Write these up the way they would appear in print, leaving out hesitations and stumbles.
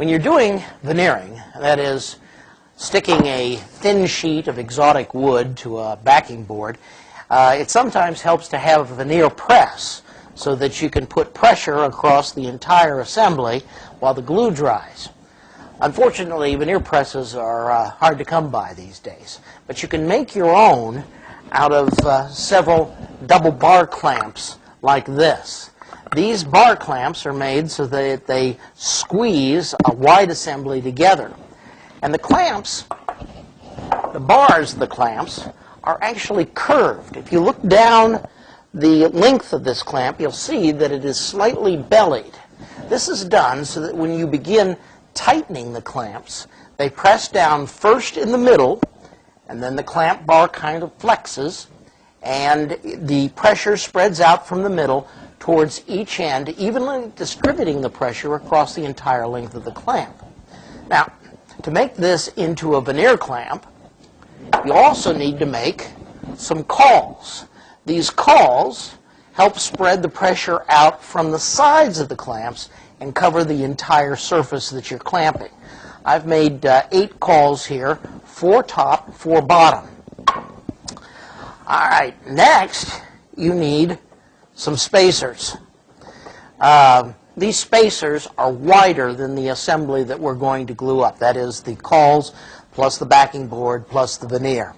When you're doing veneering, that is, sticking a thin sheet of exotic wood to a backing board, it sometimes helps to have a veneer press so that you can put pressure across the entire assembly while the glue dries. Unfortunately, veneer presses are hard to come by these days, but you can make your own out of several double bar clamps like this. These bar clamps are made so that they squeeze a wide assembly together. And the clamps, the bars of the clamps, are actually curved. If you look down the length of this clamp, you'll see that it is slightly bellied. This is done so that when you begin tightening the clamps, they press down first in the middle, and then the clamp bar kind of flexes, and the pressure spreads out from the middle towards each end, evenly distributing the pressure across the entire length of the clamp. Now, to make this into a veneer clamp, you also need to make some cauls. These cauls help spread the pressure out from the sides of the clamps and cover the entire surface that you're clamping. I've made 8 cauls here, 4 top, 4 bottom. All right, next you need some spacers. These spacers are wider than the assembly that we're going to glue up. That is, the cauls plus the backing board plus the veneer.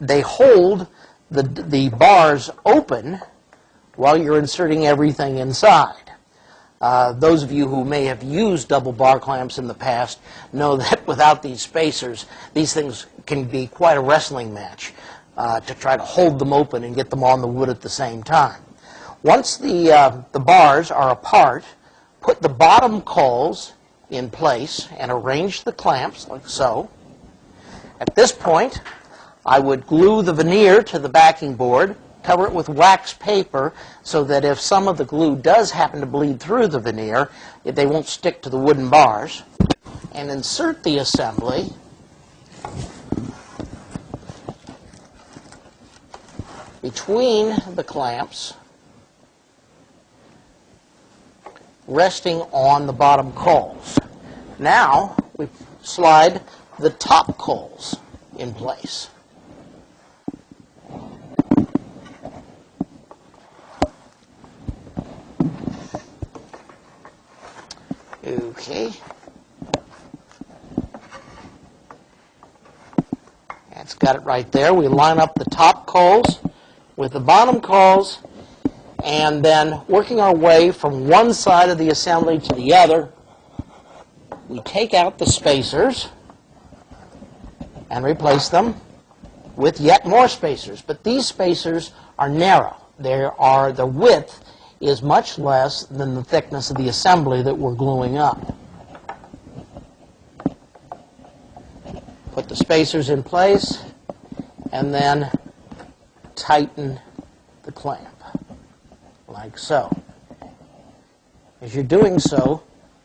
They hold the bars open while you're inserting everything inside. Those of you who may have used double bar clamps in the past know that without these spacers, these things can be quite a wrestling match to try to hold them open and get them on the wood at the same time. Once the bars are apart, put the bottom cauls in place and arrange the clamps like so. At this point, I would glue the veneer to the backing board, cover it with wax paper so that if some of the glue does happen to bleed through the veneer, they won't stick to the wooden bars, and insert the assembly between the clamps, resting on the bottom cauls. Now we slide the top cauls in place. Okay. That's got it right there. We line up the top cauls with the bottom cauls, and then working our way from one side of the assembly to the other, we take out the spacers and replace them with yet more spacers. But these spacers are narrow. The width is much less than the thickness of the assembly that we're gluing up. Put the spacers in place and then tighten the clamp like so. As you're doing so,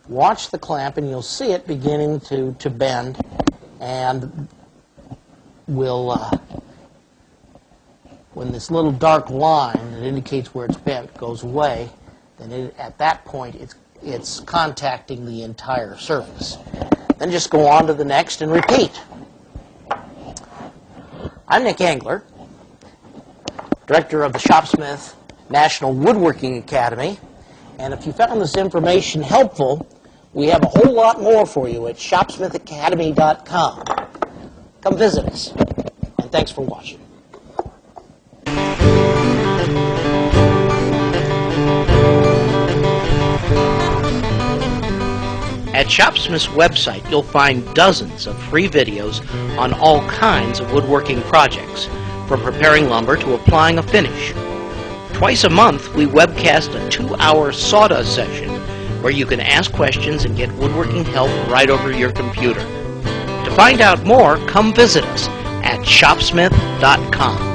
watch the clamp and you'll see it beginning to bend, and when this little dark line that indicates where it's bent goes away, then at that point it's contacting the entire surface. Then just go on to the next and repeat. I'm Nick Angler, director of the Shopsmith National Woodworking Academy, and if you found this information helpful, we have a whole lot more for you at shopsmithacademy.com. Come visit us, and thanks for watching. At Shopsmith's website, you'll find dozens of free videos on all kinds of woodworking projects, from preparing lumber to applying a finish. Twice a month, we webcast a 2-hour sawdust session where you can ask questions and get woodworking help right over your computer. To find out more, come visit us at shopsmith.com.